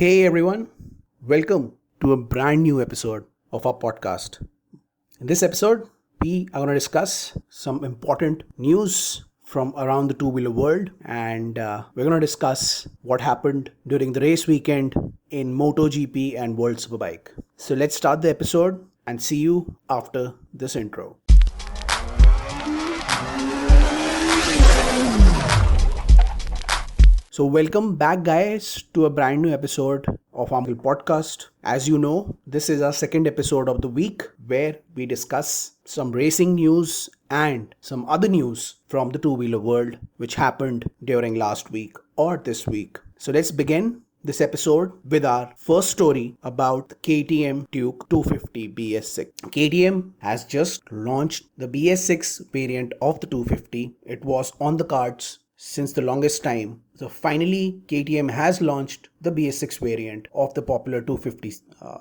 Hey everyone, welcome to a brand new episode of our podcast. In this episode, we are going to discuss some important news from around the two-wheeler world, and we're going to discuss what happened during the race weekend in MotoGP and World Superbike. So let's start the episode and see you after this intro. So welcome back guys to a brand new episode of our podcast. As you know, this is our second episode of the week where we discuss some racing news and some other news from the two-wheeler world which happened during last week or this week. So let's begin this episode with our first story about the KTM Duke 250 BS6. KTM has just launched the BS6 variant of the 250. It was on the cards since the longest time. So finally, KTM has launched the BS6 variant of the popular 250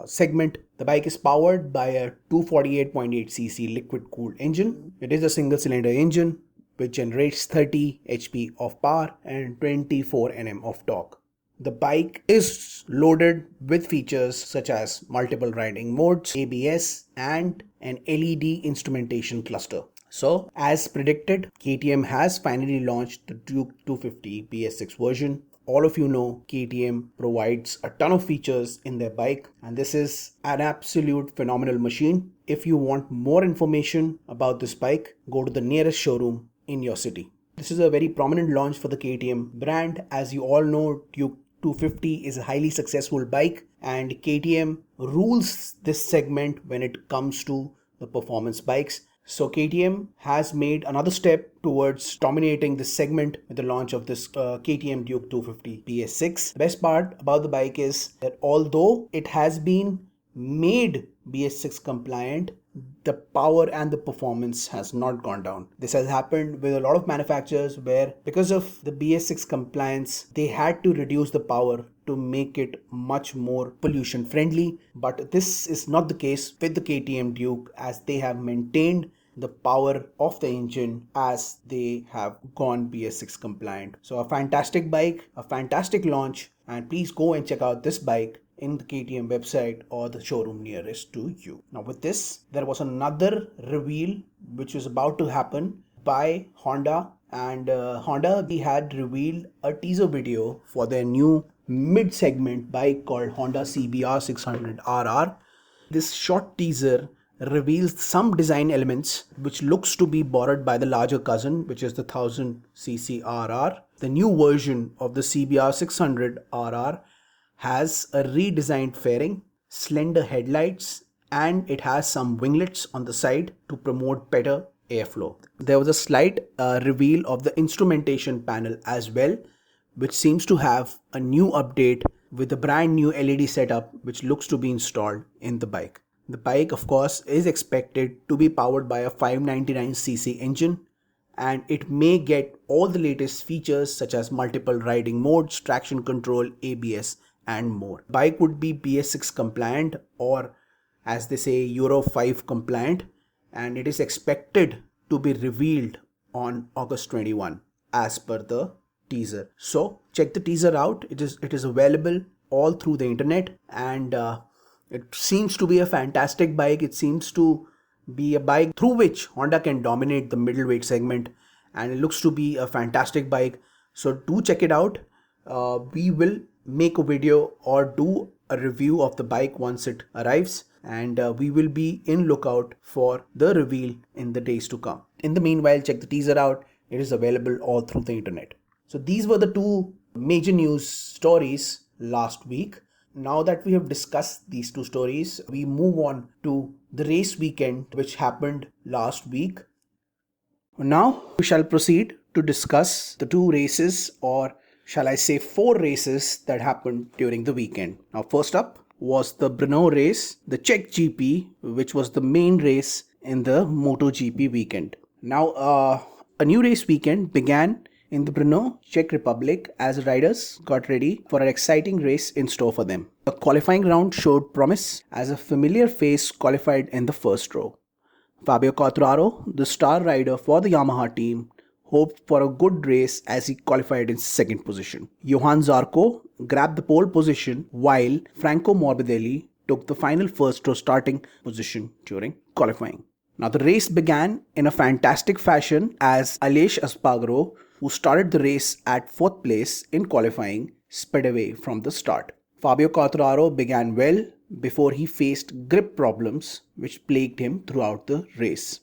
segment. The bike is powered by a 248.8cc liquid-cooled engine. It is a single-cylinder engine which generates 30 HP of power and 24 Nm of torque. The bike is loaded with features such as multiple riding modes, ABS, and an LED instrumentation cluster. So, as predicted, KTM has finally launched the Duke 250 BS6 version. All of you know KTM provides a ton of features in their bike, and this is an absolute phenomenal machine. If you want more information about this bike, go to the nearest showroom in your city. This is a very prominent launch for the KTM brand. As you all know, Duke 250 is a highly successful bike, and KTM rules this segment when it comes to the performance bikes. So KTM has made another step towards dominating this segment with the launch of this KTM Duke 250 BS6. The best part about the bike is that although it has been made BS6 compliant, the power and the performance has not gone down. This has happened with a lot of manufacturers where because of the BS6 compliance, they had to reduce the power to make it much more pollution friendly. But this is not the case with the KTM Duke, as they have maintained the power of the engine as they have gone BS6 compliant. So a fantastic bike, a fantastic launch, and please go and check out this bike in the KTM website or the showroom nearest to you. Now with this, there was another reveal which was about to happen by Honda, and Honda had revealed a teaser video for their new mid-segment bike called Honda CBR 600 RR. This short teaser reveals some design elements which looks to be borrowed by the larger cousin, which is the 1000cc RR. The new version of the CBR 600 RR has a redesigned fairing, slender headlights, and it has some winglets on the side to promote better airflow. There was a slight reveal of the instrumentation panel as well, which seems to have a new update with a brand new LED setup which looks to be installed in the bike. The bike, of course, is expected to be powered by a 599cc engine, and it may get all the latest features such as multiple riding modes, traction control, ABS, and more. Bike would be BS6 compliant, or as they say, Euro 5 compliant, and it is expected to be revealed on August 21 as per the teaser. So check the teaser out. It is available all through the internet, and it seems to be a fantastic bike. It seems to be a bike through which Honda can dominate the middleweight segment, and it looks to be a fantastic bike. So do check it out. We will make a video or do a review of the bike once it arrives, and we will be in lookout for the reveal in the days to come. In the meanwhile, check the teaser out. It is available all through the internet. So these were the two major news stories last week. Now that we have discussed these two stories, we move on to the race weekend which happened last week. Now we shall proceed to discuss the two races, or shall I say 4 races that happened during the weekend. Now first up was the Brno race, the Czech GP, which was the main race in the MotoGP weekend. Now a new race weekend began in the Brno, Czech Republic, as riders got ready for an exciting race in store for them. The qualifying round showed promise as a familiar face qualified in the first row. Fabio Quartararo, the star rider for the Yamaha team, hoped for a good race as he qualified in second position. Johann Zarco grabbed the pole position while Franco Morbidelli took the final first row starting position during qualifying. Now the race began in a fantastic fashion as Aleix Espargaro, who started the race at 4th place in qualifying, sped away from the start. Fabio Quartararo began well before he faced grip problems which plagued him throughout the race.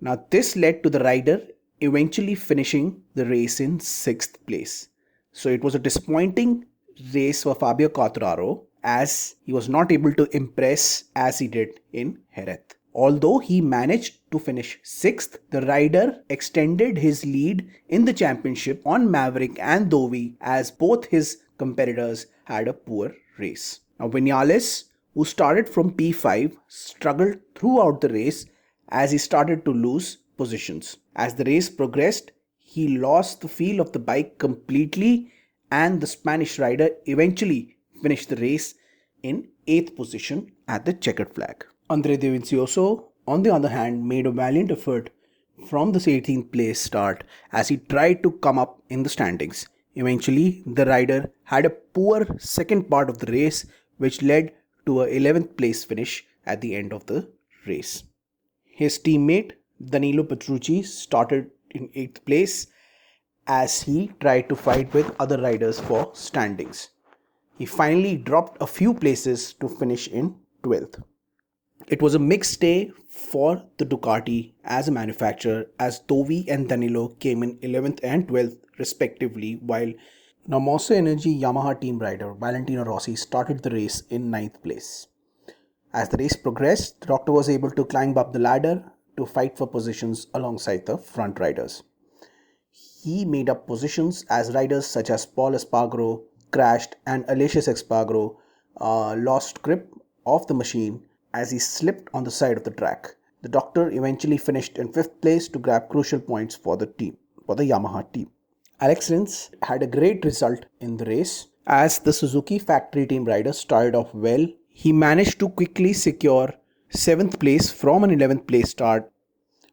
Now this led to the rider eventually finishing the race in 6th place. So it was a disappointing race for Fabio Quartararo as he was not able to impress as he did in Jerez. Although he managed to finish 6th, the rider extended his lead in the championship on Maverick and Dovi as both his competitors had a poor race. Now Vinales, who started from P5, struggled throughout the race as he started to lose positions. As the race progressed, he lost the feel of the bike completely and the Spanish rider eventually finished the race in 8th position at the checkered flag. Andre Dovizioso, on the other hand, made a valiant effort from the 18th place start as he tried to come up in the standings. Eventually, the rider had a poor second part of the race which led to a 11th place finish at the end of the race. His teammate Danilo Petrucci started in 8th place as he tried to fight with other riders for standings. He finally dropped a few places to finish in 12th. It was a mixed day for the Ducati as a manufacturer as Dovi and Danilo came in 11th and 12th respectively, while Monster Energy Yamaha team rider Valentino Rossi started the race in 9th place. As the race progressed, the Doctor was able to climb up the ladder to fight for positions alongside the front riders. He made up positions as riders such as Pol Espargaro crashed and Aleix Espargaro lost grip of the machine as he slipped on the side of the track. The Doctor eventually finished in 5th place to grab crucial points for the Yamaha team. Alex Rins had a great result in the race. As the Suzuki factory team rider started off well, he managed to quickly secure 7th place from an 11th place start.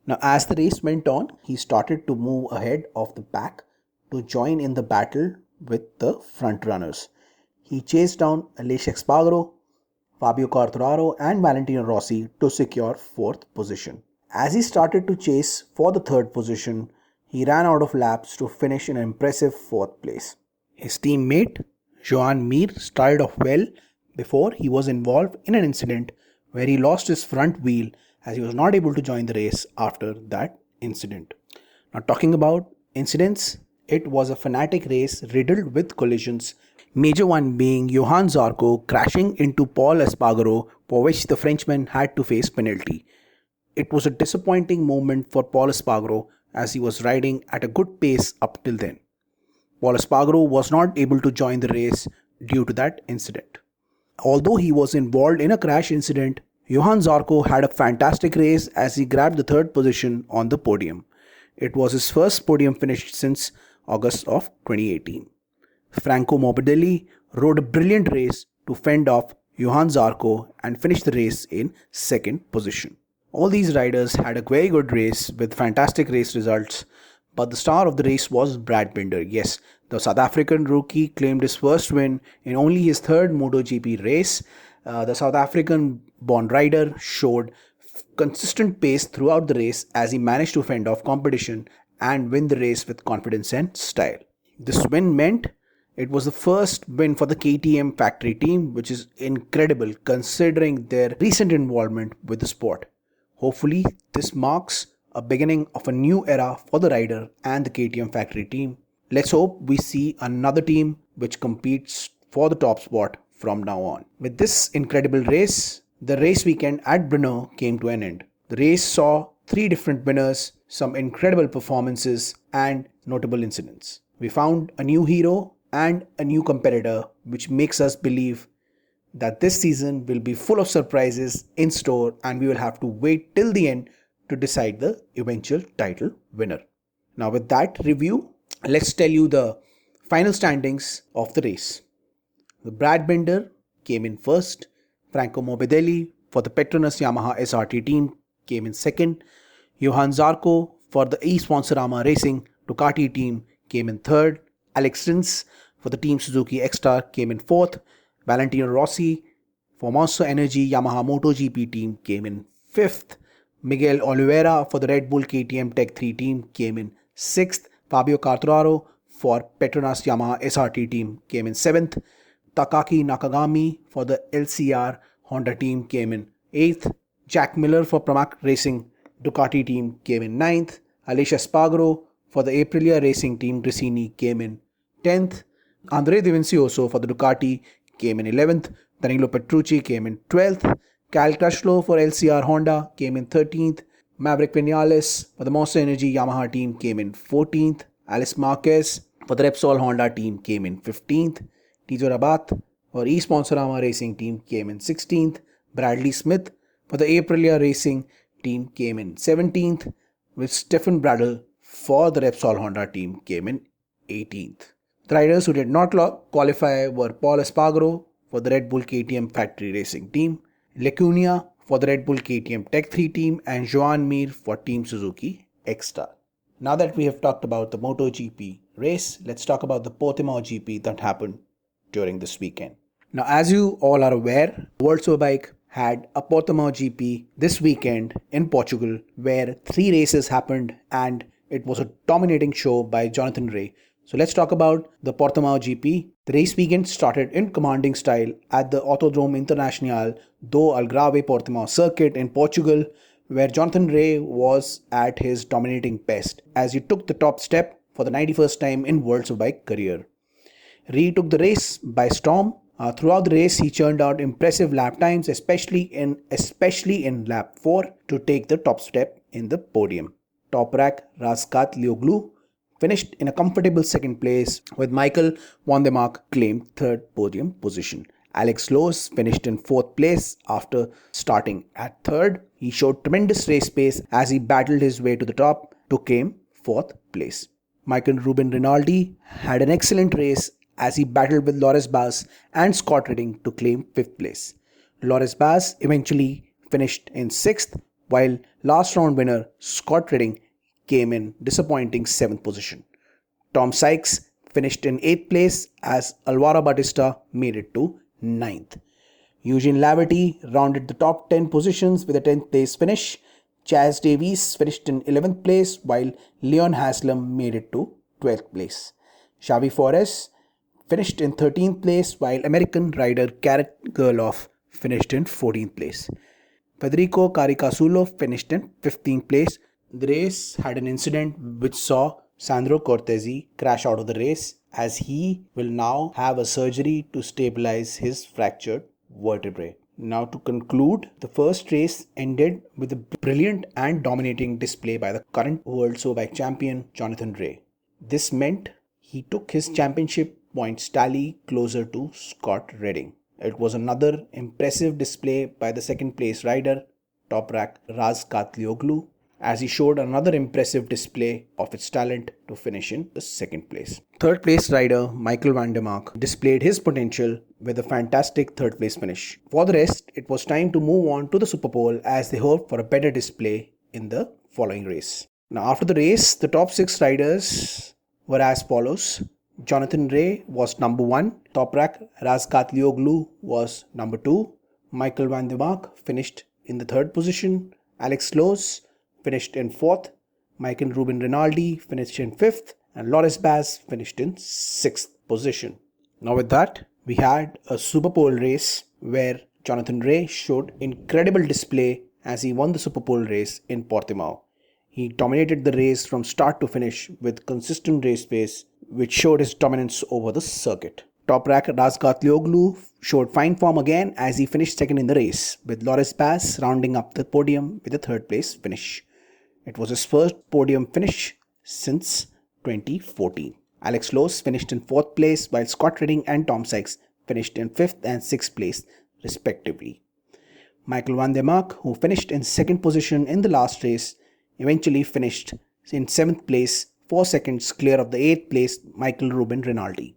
Now as the race went on, he started to move ahead of the pack to join in the battle with the front runners. He chased down Aleix Espargaro, Fabio Quartararo and Valentino Rossi to secure 4th position. As he started to chase for the 3rd position, he ran out of laps to finish in an impressive 4th place. His teammate Joan Mir started off well before he was involved in an incident where he lost his front wheel as he was not able to join the race after that incident. Now talking about incidents, it was a fanatic race riddled with collisions, major one being Johann Zarco crashing into Pol Espargaro, for which the Frenchman had to face penalty. It was a disappointing moment for Pol Espargaro as he was riding at a good pace up till then. Pol Espargaro was not able to join the race due to that incident. Although he was involved in a crash incident, Johann Zarco had a fantastic race as he grabbed the 3rd position on the podium. It was his first podium finish since August of 2018. Franco Morbidelli rode a brilliant race to fend off Johann Zarco and finish the race in 2nd position. All these riders had a very good race with fantastic race results, but the star of the race was Brad Binder. Yes, the South African rookie claimed his first win in only his 3rd MotoGP race. The South African born rider showed consistent pace throughout the race as he managed to fend off competition and win the race with confidence and style. This win meant it was the first win for the KTM factory team, which is incredible considering their recent involvement with the sport. Hopefully, this marks a beginning of a new era for the rider and the KTM factory team. Let's hope we see another team which competes for the top spot from now on. With this incredible race, the race weekend at Brno came to an end. The race saw 3 different winners, some incredible performances and notable incidents. We found a new hero and a new competitor, which makes us believe that this season will be full of surprises in store and we will have to wait till the end to decide the eventual title winner. Now with that review, let's tell you the final standings of the race. The Brad Binder came in first. Franco Morbidelli for the Petronas Yamaha SRT team came in second. Johann Zarco for the eSponsorama Racing Ducati team came in third. Alex Rins for the Team Suzuki X-Star came in fourth. Valentino Rossi for Monster Energy Yamaha MotoGP team came in fifth. Miguel Oliveira for the Red Bull KTM Tech 3 team came in sixth. Fabio Quartararo for Petronas Yamaha SRT team came in seventh. Takaki Nakagami for the LCR Honda team came in 8th. Jack Miller for Pramac Racing Ducati team came in 9th. Alicia Spargaro for the Aprilia Racing team Gresini came in 10th. Andre Dovizioso for the Ducati came in 11th. Danilo Petrucci came in 12th. Cal Crutchlow for LCR Honda came in 13th. Maverick Vinales for the Monster Energy Yamaha team came in 14th. Alex Marquez for the Repsol Honda team came in 15th. Tijo Rabat for eSponsorama Racing team came in 16th. Bradley Smith for the Aprilia Racing team came in 17th, with Stefan Bradl for the Repsol Honda team came in 18th. The riders who did not qualify were Paul Espargaro for the Red Bull KTM Factory Racing team, Lecunia for the Red Bull KTM Tech 3 team, and Joan Mir for Team Suzuki X-Star. Now that we have talked about the MotoGP race, let's talk about the Portimao GP that happened during this weekend. Now, as you all are aware, World Superbike had a Portimao GP this weekend in Portugal where 3 races happened and it was a dominating show by Jonathan Rea. So let's talk about the Portimao GP. The race weekend started in commanding style at the Autodromo Internacional do Algarve Portimao circuit in Portugal, where Jonathan Rea was at his dominating best as he took the top step for the 91st time in World Superbike career. Rea took the race by storm. Throughout the race, he churned out impressive lap times, especially in lap 4, to take the top step in the podium. Toprak Razgat Lioglu finished in a comfortable second place, with Michael van der Mark claimed third podium position. Alex Lowes finished in fourth place after starting at third. He showed tremendous race pace as he battled his way to the top to claim fourth place. Michael Ruben Rinaldi had an excellent race as he battled with Loris Baz and Scott Redding to claim fifth place. Loris Baz eventually finished in sixth, while last round winner Scott Redding came in disappointing 7th position. Tom Sykes finished in 8th place as Alvaro Bautista made it to 9th. Eugene Laverty rounded the top 10 positions with a 10th place finish. Chaz Davies finished in 11th place while Leon Haslam made it to 12th place. Xavi Forés finished in 13th place while American rider Garrett Gerloff finished in 14th place. Federico Caricasulo finished in 15th place. The race had an incident which saw Sandro Cortese crash out of the race as he will now have a surgery to stabilize his fractured vertebrae. Now to conclude, the first race ended with a brilliant and dominating display by the current World Superbike champion Jonathan Rea. This meant he took his championship points tally closer to Scott Redding. It was another impressive display by the second place rider Toprak Razgatlioglu as he showed another impressive display of its talent to finish in the second place. Third place rider Michael van der Mark displayed his potential with a fantastic third place finish. For the rest, it was time to move on to the Super Pole as they hoped for a better display in the following race. Now after the race, the top 6 riders were as follows. Jonathan Rea was number 1, Toprak Razgatlioglu was number 2, Michael van der Mark finished in the 3rd position, Alex Lowes finished in 4th, Michael Ruben Rinaldi finished in 5th, and Loris Baz finished in 6th position. Now with that, we had a Super Pole race where Jonathan Rea showed incredible display as he won the Super Pole race in Portimao. He dominated the race from start to finish with consistent race pace, which showed his dominance over the circuit. Toprak Razgatlioglu showed fine form again as he finished second in the race, with Loris Baz rounding up the podium with a third place finish. It was his first podium finish since 2014. Alex Lowes finished in 4th place while Scott Redding and Tom Sykes finished in 5th and 6th place respectively. Michael van der Mark, who finished in 2nd position in the last race, eventually finished in 7th place, 4 seconds clear of the 8th place Michael Ruben Rinaldi.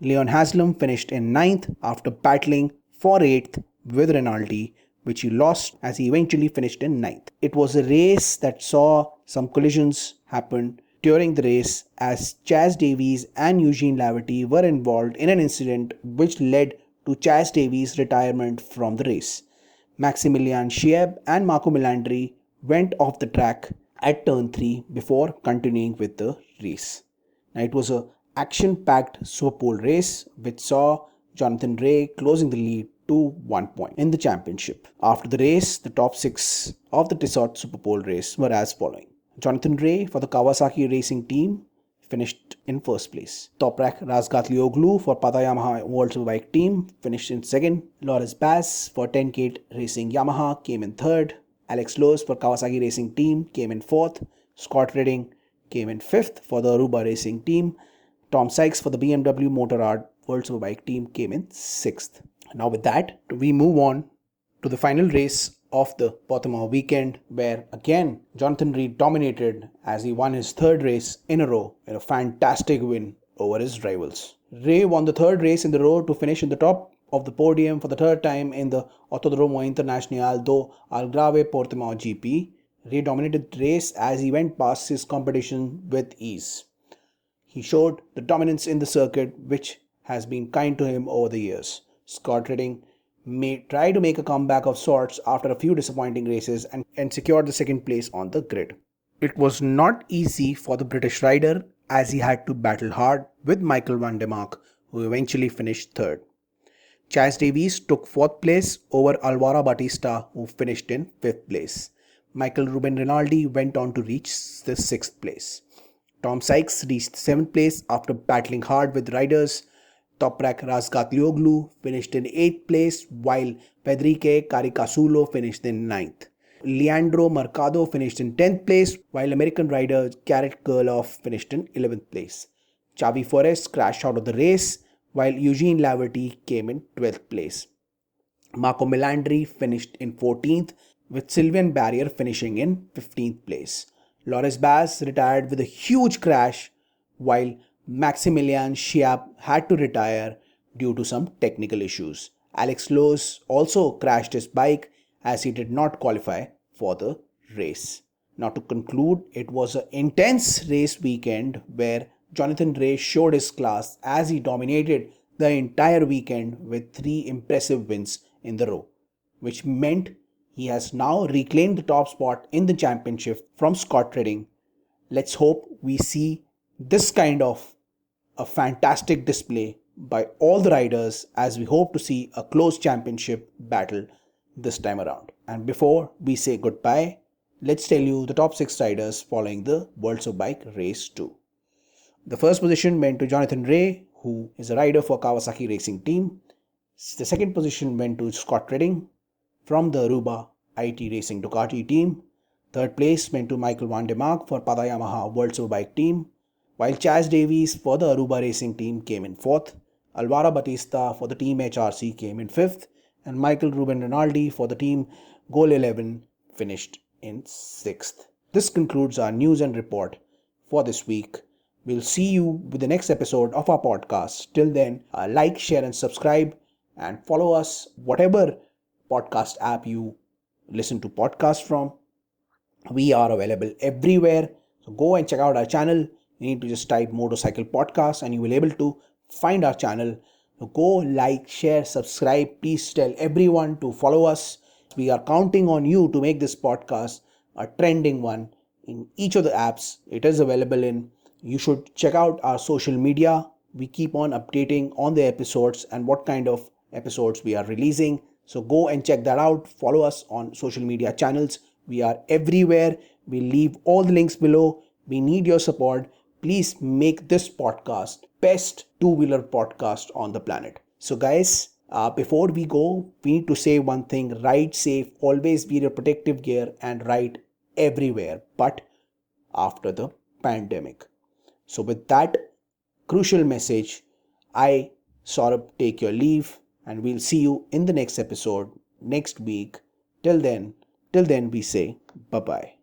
Leon Haslam finished in 9th after battling for 8th with Rinaldi, which he lost as he eventually finished in ninth. It was a race that saw some collisions happen during the race as Chaz Davies and Eugene Laverty were involved in an incident which led to Chaz Davies' retirement from the race. Maximilian Schieb and Marco Melandri went off the track at turn 3 before continuing with the race. Now it was a action-packed Superpole race which saw Jonathan Rea closing the lead to 1 point in the championship. After the race, the top 6 of the Tissot Superpole race were as following. Jonathan Rea for the Kawasaki Racing team finished in first place. Toprak Razgatlioglu for Pata Yamaha World Superbike team finished in second. Loris Baz for 10K Racing Yamaha came in third. Alex Lowe's for Kawasaki Racing team came in fourth. Scott Redding came in fifth for the Aruba Racing team. Tom Sykes for the BMW Motorrad World Superbike team came in sixth. Now with that, we move on to the final race of the Portimao weekend, where again Jonathan Rea dominated as he won his third race in a row in a fantastic win over his rivals. Rea won the third race in the row to finish in the top of the podium for the third time in the Autodromo Internacional do Algarve Portimao GP. Rea dominated the race as he went past his competition with ease. He showed the dominance in the circuit which has been kind to him over the years. Scott Redding may try to make a comeback of sorts after a few disappointing races and secured the second place on the grid. It was not easy for the British rider as he had to battle hard with Michael van der Mark, who eventually finished third. Chaz Davies took fourth place over Alvaro Bautista, who finished in fifth place. Michael Ruben Rinaldi went on to reach the sixth place. Tom Sykes reached seventh place after battling hard with riders. Toprak Razgatlioglu finished in 8th place, while Pedrique Caricasulo finished in 9th. Leandro Mercado finished in 10th place, while American rider Garrett Gerloff finished in 11th place. Xavi Forest crashed out of the race, while Eugene Laverty came in 12th place. Marco Melandri finished in 14th, with Sylvain Barrier finishing in 15th place. Loris Baz retired with a huge crash, while Maximilian Schieb had to retire due to some technical issues. Alex Lowe's also crashed his bike as he did not qualify for the race. Now to conclude, it was an intense race weekend where Jonathan Rea showed his class as he dominated the entire weekend with 3 impressive wins in the row, which meant he has now reclaimed the top spot in the championship from Scott Redding. Let's hope we see this kind of a fantastic display by all the riders as we hope to see a close championship battle this time around. And before we say goodbye, let's tell you the top 6 riders following the World Superbike Race 2. The first position went to Jonathan Rea, who is a rider for Kawasaki Racing team. The second position went to Scott Redding from the Aruba IT Racing Ducati team. Third place went to Michael van der Mark for Pata Yamaha World Superbike team, while Chaz Davies for the Aruba Racing team came in 4th, Alvaro Bautista for the team HRC came in 5th, and Michael Ruben Rinaldi for the team Goal 11 finished in 6th. This concludes our news and report for this week. We'll see you with the next episode of our podcast. Till then, like, share and subscribe and follow us whatever podcast app you listen to podcasts from. We are available everywhere. So go and check out our channel. You need to just type Motorcycle Podcast and you will be able to find our channel. So go like, share, subscribe. Please tell everyone to follow us. We are counting on you to make this podcast a trending one in each of the apps it is available in. You should check out our social media. We keep on updating on the episodes and what kind of episodes we are releasing. So go and check that out. Follow us on social media channels. We are everywhere. We leave all the links below. We need your support. Please make this podcast best two-wheeler podcast on the planet. So guys, before we go, we need to say one thing. Ride safe, always wear your protective gear and ride everywhere, but after the pandemic. So with that crucial message, I Saurabh take your leave and we'll see you in the next episode next week. Till then we say bye-bye.